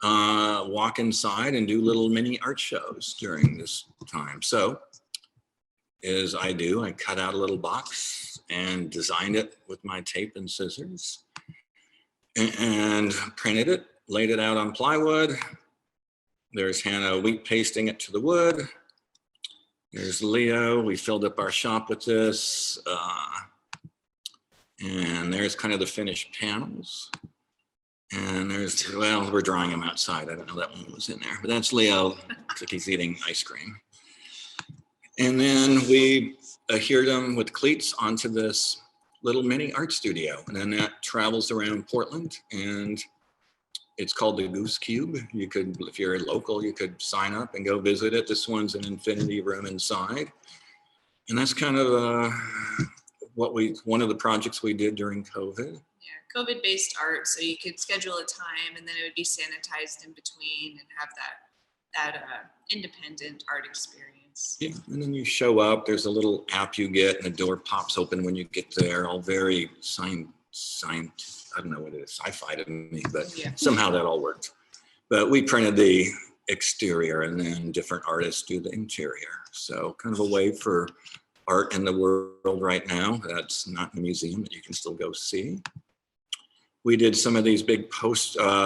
Speaker 2: walk inside and do little mini art shows during this time. So as I do, I cut out a little box and designed it with my tape and scissors and printed it, laid it out on plywood. There's Hannah wheat pasting it to the wood. There's Leo. We filled up our shop with this. And there's kind of the finished panels. And there's, well, we're drying them outside. I don't know that one was in there, but that's Leo. Looks like he's eating ice cream. And then we adhered them with cleats onto this little mini art studio. And then that travels around Portland, and it's called the Goose Cube. You could, if you're local, you could sign up and go visit it. This one's an infinity room inside. And that's kind of one of the projects we did during COVID.
Speaker 3: Yeah, COVID-based art, so you could schedule a time and then it would be sanitized in between and have that independent art experience.
Speaker 2: Yeah, and then you show up, there's a little app you get and the door pops open when you get there, all very signed, I don't know what it is, sci-fi to me, but yeah. Somehow that all worked. But we printed the exterior and then different artists do the interior. So kind of a way for art in the world right now that's not in the museum that you can still go see. We did some of these big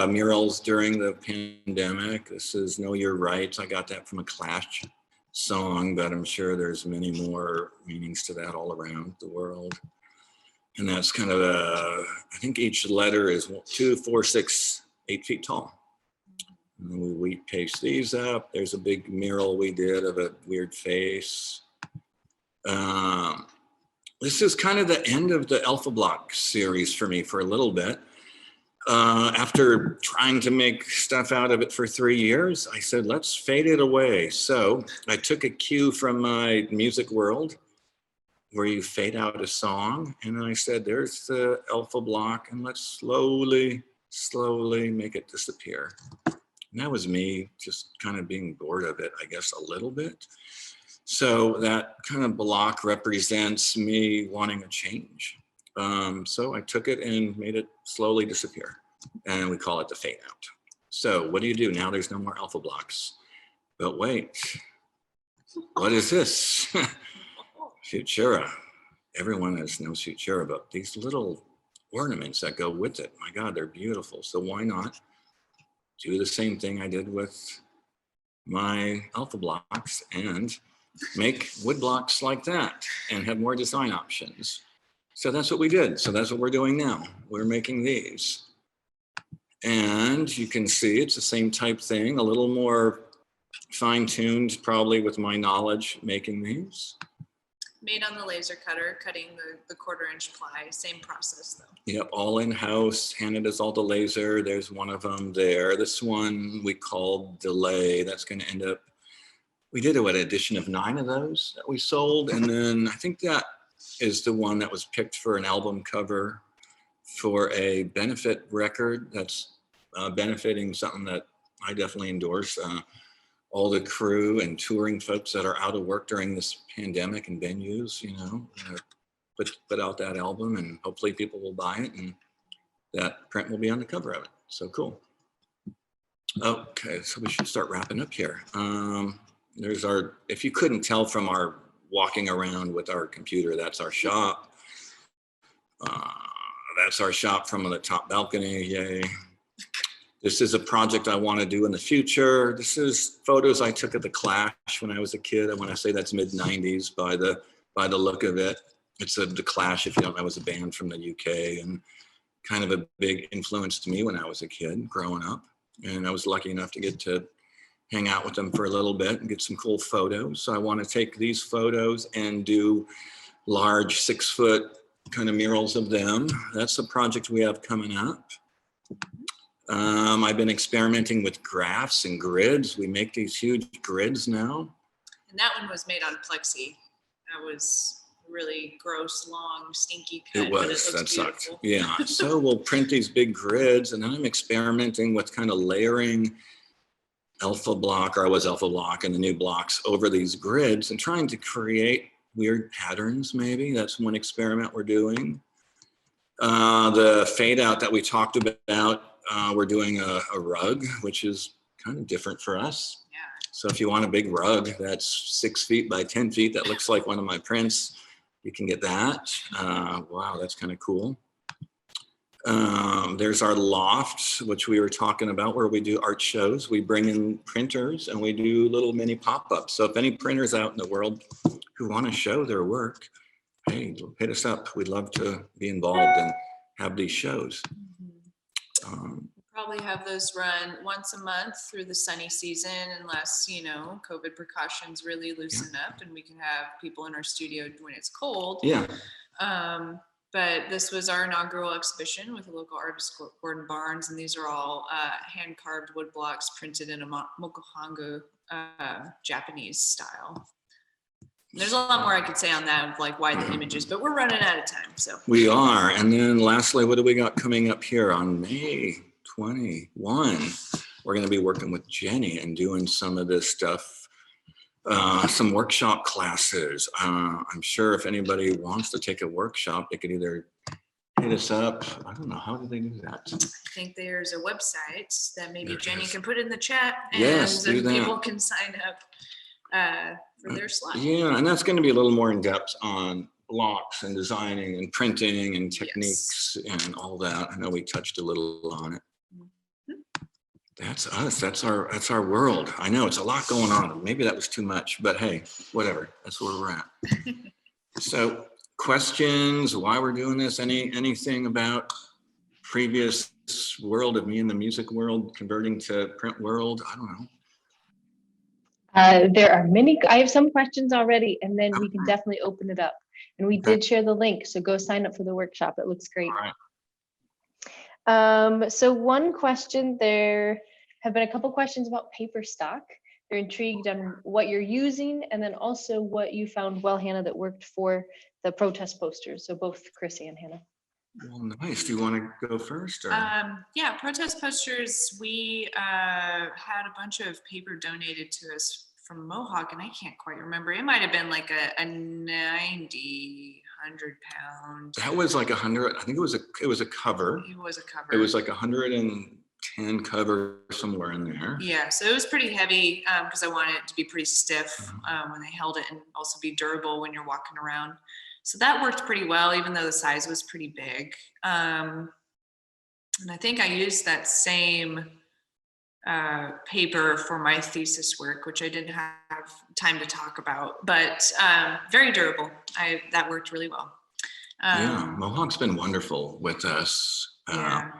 Speaker 2: murals during the pandemic. This is Know Your Rights. I got that from a Clash song, but I'm sure there's many more meanings to that all around the world. And that's kind of I think each letter is 2, 4, 6, 8 feet tall. And we paste these up. There's a big mural we did of a weird face. This is kind of the end of the Alpha Block series for me for a little bit. After trying to make stuff out of it for 3 years, I said, let's fade it away. So I took a cue from my music world where you fade out a song. And I said, there's the Alpha Block, and let's slowly make it disappear. And that was me just kind of being bored of it, I guess, a little bit. So that kind of block represents me wanting a change. So I took it and made it slowly disappear, and we call it the fade out. So what do you do? Now there's no more alpha blocks. But wait, what is this? Futura. Everyone knows Futura, but these little ornaments that go with it, my God, they're beautiful. So why not do the same thing I did with my alpha blocks and make wood blocks like that and have more design options. So that's what we did. So that's what we're doing now. We're making these. And you can see it's the same type thing, a little more fine-tuned probably with my knowledge making these.
Speaker 3: Made on the laser cutter, cutting the 1/4-inch ply, same process though.
Speaker 2: Yep, all in-house. Hannah does all the laser. There's one of them there. This one we called Delay. That's going to end up, we did an edition of 9 of those that we sold. And then I think that is the one that was picked for an album cover for a benefit record that's benefiting something that I definitely endorse. All the crew and touring folks that are out of work during this pandemic and venues, you know, put out that album, and hopefully people will buy it, and that print will be on the cover of it. So cool. Okay, so we should start wrapping up here. There's our, if you couldn't tell from our walking around with our computer, that's our shop. That's our shop from the top balcony, yay. This is a project I want to do in the future. This is photos I took at the Clash when I was a kid. And when I say that's mid-90s by the look of it. It's the Clash, if you don't know, was a band from the UK and kind of a big influence to me when I was a kid growing up. And I was lucky enough to get to hang out with them for a little bit and get some cool photos. So I want to take these photos and do large 6-foot kind of murals of them. That's the project we have coming up. I've been experimenting with graphs and grids. We make these huge grids now.
Speaker 3: And that one was made on plexi. That was really gross, long, stinky cut.
Speaker 2: It was,
Speaker 3: but
Speaker 2: that sucked.
Speaker 3: beautiful.
Speaker 2: Yeah, so we'll print these big grids, and then I'm experimenting with kind of layering alpha block, or I was alpha block, and the new blocks over these grids and trying to create weird patterns maybe. That's one experiment we're doing. The fade out that we talked about, we're doing a rug, which is kind of different for us.
Speaker 3: Yeah.
Speaker 2: So if you want a big rug that's 6 feet by 10 feet, that looks like one of my prints, you can get that. Wow, that's kind of cool. There's our loft, which we were talking about, where we do art shows. We bring in printers and we do little mini pop-ups. So if any printers out in the world who want to show their work, hey, hit us up. We'd love to be involved and have these shows.
Speaker 3: Probably have those run once a month through the sunny season, unless, you know, COVID precautions really loosen up and we can have people in our studio when it's cold.
Speaker 2: Yeah.
Speaker 3: But this was our inaugural exhibition with a local artist, Gordon Barnes, and these are all hand-carved wood blocks printed in a mokuhangu Japanese style. There's a lot more I could say on that, of like why the images, but we're running out of time, so.
Speaker 2: We are. And then lastly, what do we got coming up here on May 21? We're going to be working with Jenny and doing some of this stuff, some workshop classes. I'm sure if anybody wants to take a workshop, they could either hit us up. I don't know, how do they do that?
Speaker 3: I think there's a website that maybe
Speaker 2: There
Speaker 3: Jenny
Speaker 2: is.
Speaker 3: can put in the chat, and
Speaker 2: Yes, do that.
Speaker 3: people can sign up for their slot.
Speaker 2: Yeah, and that's going to be a little more in depth on blocks and designing and printing and techniques and all that. I know we touched a little on it. That's us. That's our world. I know it's a lot going on. Maybe that was too much, but hey, whatever. That's where we're at. So, questions? Why we're doing this? Anything about previous world of me in the music world converting to print world? I don't know.
Speaker 1: There are many. I have some questions already, and then we can definitely open it up. And we did share the link, so go sign up for the workshop. It looks great.
Speaker 2: All right.
Speaker 1: So one question, there have been a couple questions about paper stock. They're intrigued on what you're using, and then also what you found, well, Hannah, that worked for the protest posters. So both Chris and Hannah.
Speaker 2: Well, nice. Do you want to go first? Or?
Speaker 3: Yeah, protest posters. We had a bunch of paper donated to us from Mohawk, and I can't quite remember. It might have been like a 90, 100 pound.
Speaker 2: That was like 100. I think it was a cover.
Speaker 3: It was a cover.
Speaker 2: It was like 110 cover somewhere in there.
Speaker 3: Yeah, so it was pretty heavy because I wanted it to be pretty stiff when I held it, and also be durable when you're walking around. So that worked pretty well, even though the size was pretty big. And I think I used that same paper for my thesis work, which I didn't have time to talk about, but very durable. That worked really well.
Speaker 2: Yeah, Mohawk's been wonderful with us.
Speaker 3: Yeah.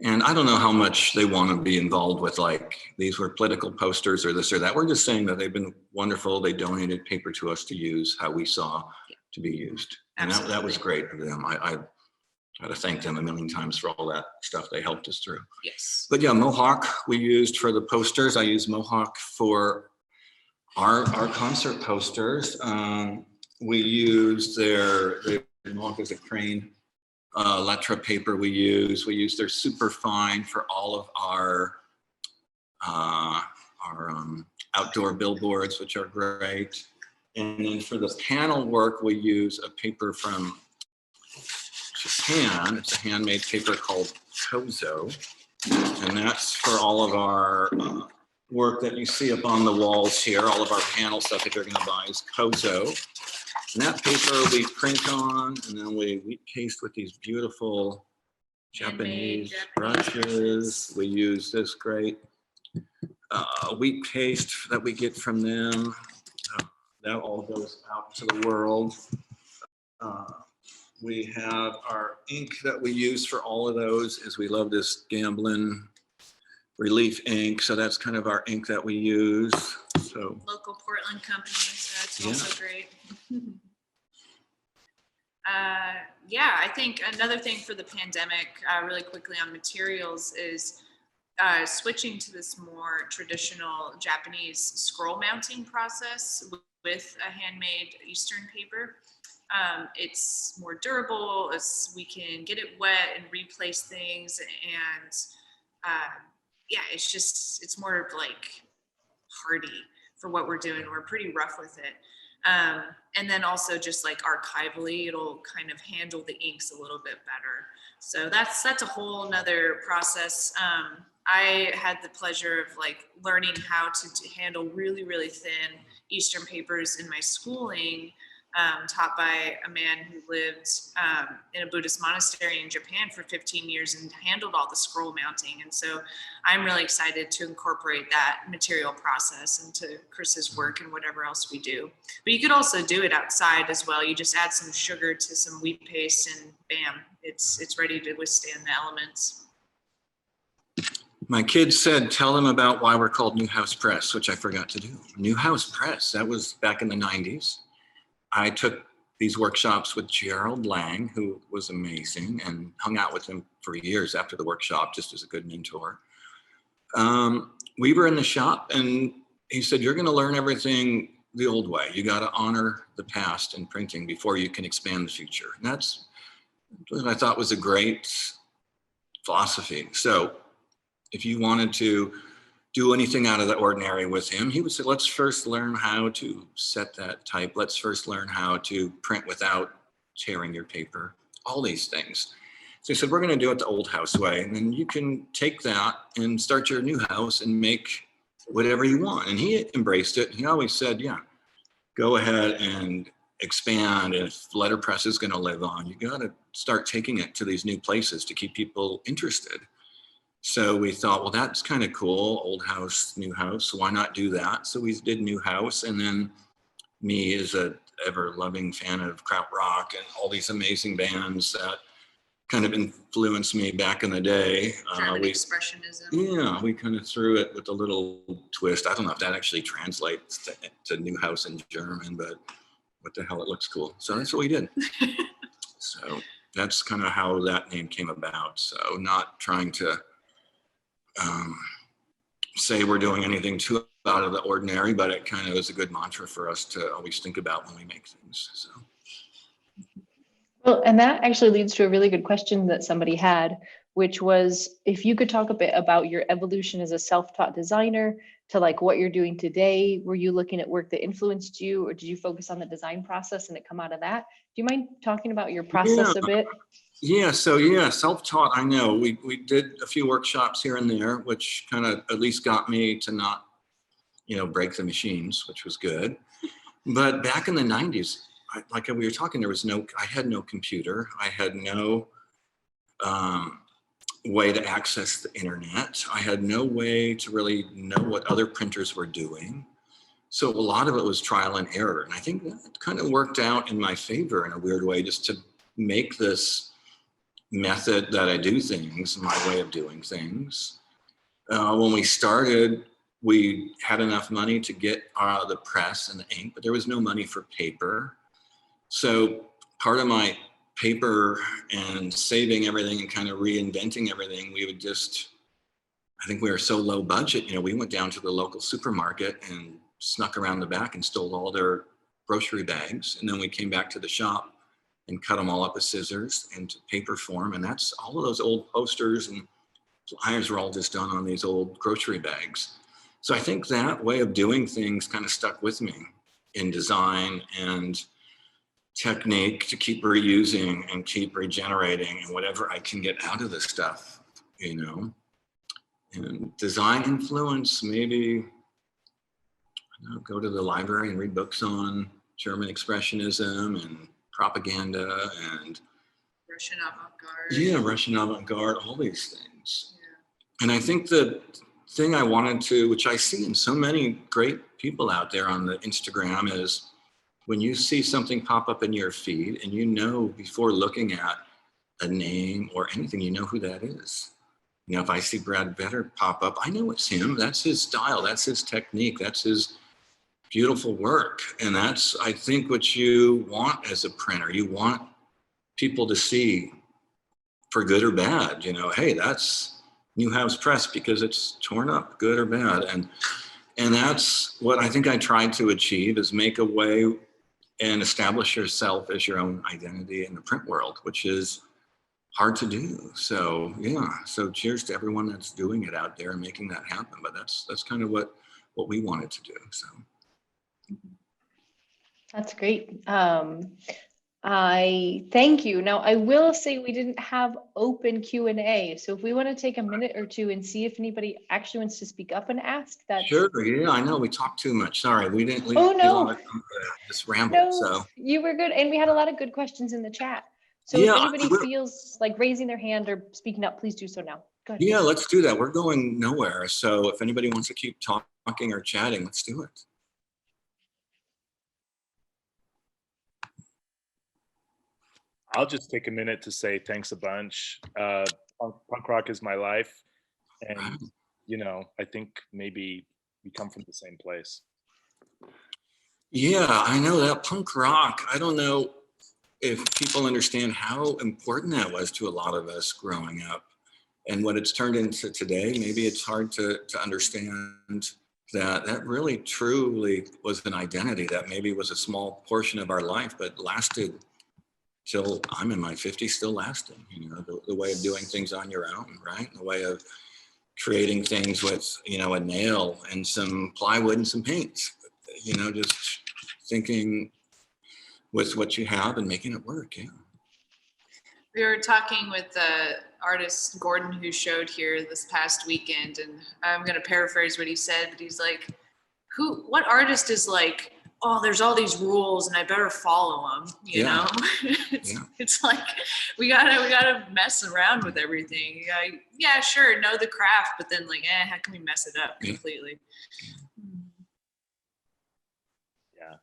Speaker 2: And I don't know how much they want to be involved with, like, these were political posters or this or that. We're just saying that they've been wonderful. They donated paper to us to use how we saw to be used. And that was great of them. I got to thank them a million times for all that stuff they helped us through.
Speaker 3: Yes.
Speaker 2: But yeah, Mohawk we used for the posters. I used Mohawk for our concert posters. We used their Mohawk is a crane Lettra paper we use. We use their super fine for all of our outdoor billboards, which are great. And then for the panel work, we use a paper from Japan. It's a handmade paper called Kozo. And that's for all of our work that you see up on the walls here. All of our panel stuff, if you're going to buy, is Kozo. And that paper we print on, and then we paste with these beautiful
Speaker 3: Handmade
Speaker 2: Japanese brushes. We use this great wheat paste that we get from them. That all goes out to the world. We have our ink that we use for all of those, as we love this Gamblin relief ink. So that's kind of our ink that we use. So
Speaker 3: Local Portland company, so that's
Speaker 2: Yeah.
Speaker 3: also great. Yeah, I think another thing for the pandemic, really quickly on materials, is switching to this more traditional Japanese scroll mounting process with a handmade Eastern paper. It's more durable, we can get it wet and replace things, and yeah, it's more of like hardy for what we're doing. We're pretty rough with it. And then also just like archivally, it'll kind of handle the inks a little bit better. So that's a whole nother process. I had the pleasure of like learning how to handle really, really thin Eastern papers in my schooling, taught by a man who lived in a Buddhist monastery in Japan for 15 years and handled all the scroll mounting. And so I'm really excited to incorporate that material process into Chris's work and whatever else we do. But you could also do it outside as well. You just add some sugar to some wheat paste and bam, it's ready to withstand the elements.
Speaker 2: my kids said, tell them about why we're called Neu Haus Press, which I forgot to do. Neu Haus Press, that was back in the 90s. I took these workshops with Gerald Lang, who was amazing, and hung out with him for years after the workshop, just as a good mentor. We were in the shop and he said, you're going to learn everything the old way. You got to honor the past in printing before you can expand the future. And that's what I thought was a great philosophy. So if you wanted to do anything out of the ordinary with him, he would say, let's first learn how to set that type. Let's first learn how to print without tearing your paper, all these things. So he said, we're going to do it the old house way. And then you can take that and start your new house and make whatever you want. And he embraced it. He always said, yeah, go ahead and expand. And if Letterpress is going to live on, you got to start taking it to these new places to keep people interested. So we thought, well, that's kind of cool. Old house, new house. Why not do that? So we did New House. And then me, as a ever loving fan of krautrock and all these amazing bands that kind of influenced me back in the day.
Speaker 3: German expressionism.
Speaker 2: Yeah, we kind of threw it with a little twist. I don't know if that actually translates to New House in German, but what the hell, it looks cool. So that's what we did. So that's kind of how that name came about. So not trying to say we're doing anything too out of the ordinary, but it kind of is a good mantra for us to always think about when we make things. So.
Speaker 1: Well, and that actually leads to a really good question that somebody had, which was if you could talk a bit about your evolution as a self-taught designer to like what you're doing today. Were you looking at work that influenced you, or did you focus on the design process and it come out of that? Do you mind talking about your process a bit?
Speaker 2: Yeah, so self-taught, I know. We did a few workshops here and there, which kind of at least got me to not, break the machines, which was good. But back in the 90s, like we were talking, I had no computer. I had no way to access the internet. I had no way to really know what other printers were doing. So a lot of it was trial and error. And I think that kind of worked out in my favor in a weird way, just to make this method that I do things, my way of doing things. When we started, we had enough money to get the press and the ink, but there was no money for paper. So part of my paper and saving everything and kind of reinventing everything, I think we were so low budget, we went down to the local supermarket and snuck around the back and stole all their grocery bags. And then we came back to the shop and cut them all up with scissors into paper form. And that's all of those old posters and flyers were all just done on these old grocery bags. So I think that way of doing things kind of stuck with me in design and technique, to keep reusing and keep regenerating and whatever I can get out of this stuff, And design influence, maybe go to the library and read books on German expressionism and propaganda and
Speaker 3: Russian avant-garde.
Speaker 2: Yeah, Russian avant-garde, all these things.
Speaker 3: Yeah.
Speaker 2: And I think the thing I wanted to, which I see in so many great people out there on the Instagram, is when you see something pop up in your feed and you know before looking at a name or anything, you know who that is. You know, if I see Brad Vedder pop up, I know it's him. That's his style. That's his technique. That's his beautiful work. And that's, I think, what you want as a printer. You want people to see, for good or bad, you know, hey, that's Neu Haus Press because it's torn up, good or bad. And that's what I think I tried to achieve, is make a way and establish yourself as your own identity in the print world, which is hard to do. So yeah, so cheers to everyone that's doing it out there and making that happen. But that's kind of what we wanted to do. So
Speaker 1: That's great. I thank you. Now, I will say we didn't have open Q&A. So if we want to take a minute or two and see if anybody actually wants to speak up and ask, that's
Speaker 2: sure. Yeah, I know we talked too much. Sorry, we didn't leave
Speaker 1: Oh, no.
Speaker 2: a lot of time to just ramble.
Speaker 1: No,
Speaker 2: So
Speaker 1: you were good. And we had a lot of good questions in the chat. So
Speaker 2: yeah,
Speaker 1: if anybody feels like raising their hand or speaking up, please do so now. Go ahead.
Speaker 2: yeah, let's do that. We're going nowhere. So if anybody wants to keep talking or chatting, let's do it.
Speaker 4: I'll just take a minute to say thanks a bunch. Punk rock is my life. And, you know, I think maybe we come from the same place.
Speaker 2: Yeah, I know that punk rock. I don't know if people understand how important that was to a lot of us growing up and what it's turned into today. Maybe it's hard to understand that really truly was an identity that maybe was a small portion of our life, but lasted till I'm in my 50s, still lasting. You know, the way of doing things on your own, right? The way of creating things with, you know, a nail and some plywood and some paints, you know, just thinking with what you have and making it work. Yeah.
Speaker 3: We were talking with the artist Gordon, who showed here this past weekend, and I'm going to paraphrase what he said, but he's like, what artist is like, oh, there's all these rules and I better follow them, you know? It's like, we gotta mess around with everything. Yeah, sure, know the craft, but then like, how can we mess it up completely?
Speaker 4: Yeah,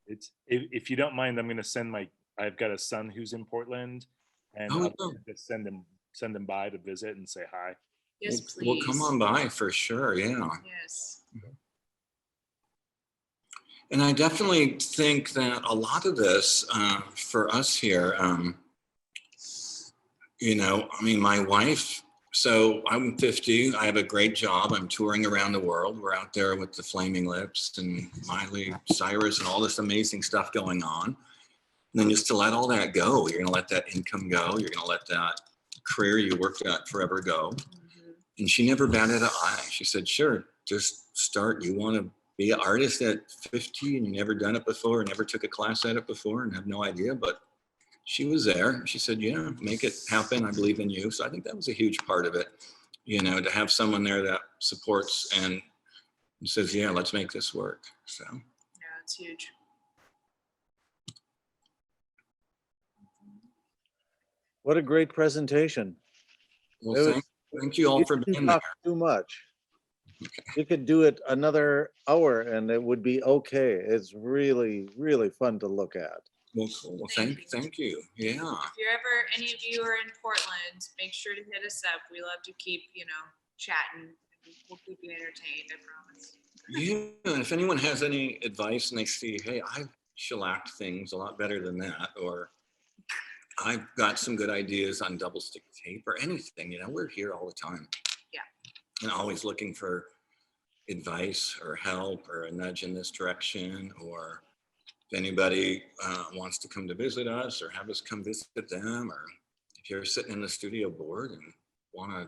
Speaker 4: it's, if you don't mind, I'm gonna send I've got a son who's in Portland, and I'll just send him by to visit and say hi.
Speaker 3: Yes, please.
Speaker 2: Well, come on by for sure. Yeah.
Speaker 3: Yes.
Speaker 2: And I definitely think that a lot of this for us here, you know, I mean, my wife, so I'm 50, I have a great job. I'm touring around the world. We're out there with the Flaming Lips and Miley Cyrus and all this amazing stuff going on. And then just to let all that go, you're gonna let that income go. You're gonna let that career you worked at forever go. Mm-hmm. And she never batted an eye. She said, sure, just start. You wanna be an artist at 50 and you never done it before, never took a class at it before and have no idea, but she was there. She said, yeah, make it happen. I believe in you. So I think that was a huge part of it, you know, to have someone there that supports and says, yeah, let's make this work. So. Yeah,
Speaker 3: it's huge.
Speaker 5: What a great presentation.
Speaker 2: Well, thank you all for being there.
Speaker 5: Too much. You could do it another hour and it would be okay. It's really, really fun to look at.
Speaker 2: Well, cool. Well, thank you. Yeah.
Speaker 3: If you're ever, any of you are in Portland, make sure to hit us up. We love to keep, you know, chatting. We'll keep you entertained, I promise.
Speaker 2: Yeah, and if anyone has any advice and they see, hey, I've shellacked things a lot better than that, or I've got some good ideas on double stick tape or anything, you know, we're here all the time.
Speaker 3: Yeah.
Speaker 2: And always looking for advice or help or a nudge in this direction, or if anybody wants to come to visit us or have us come visit them, or if you're sitting in the studio board and want to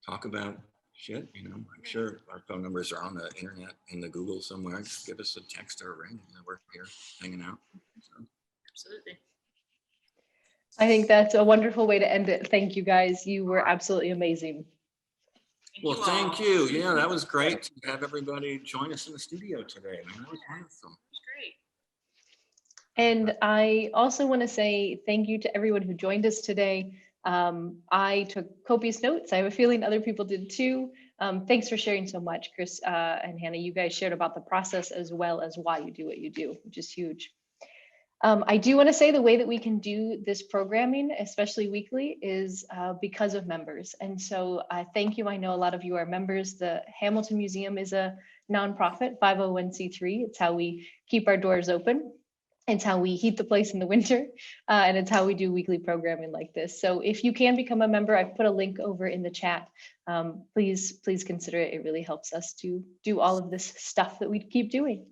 Speaker 2: talk about shit, you know, I'm sure our phone numbers are on the internet in the Google somewhere. Just give us a text or a ring. You know, we're here hanging out. So.
Speaker 3: Absolutely.
Speaker 1: I think that's a wonderful way to end it. Thank you guys. You were absolutely amazing.
Speaker 2: Well, thank you. Yeah, that was great to have everybody join us in the studio today. Man, that was wonderful.
Speaker 3: It was great.
Speaker 1: And I also want to say thank you to everyone who joined us today. I took copious notes. I have a feeling other people did too. Thanks for sharing so much, Chris and Hannah. You guys shared about the process as well as why you do what you do, which is huge. I do want to say the way that we can do this programming, especially weekly, is because of members. And so thank you. I know a lot of you are members. The Hamilton Museum is a nonprofit, 501c3. It's how we keep our doors open. It's how we heat the place in the winter, and it's how we do weekly programming like this. So if you can become a member, I've put a link over in the chat. Please consider it. It really helps us to do all of this stuff that we keep doing.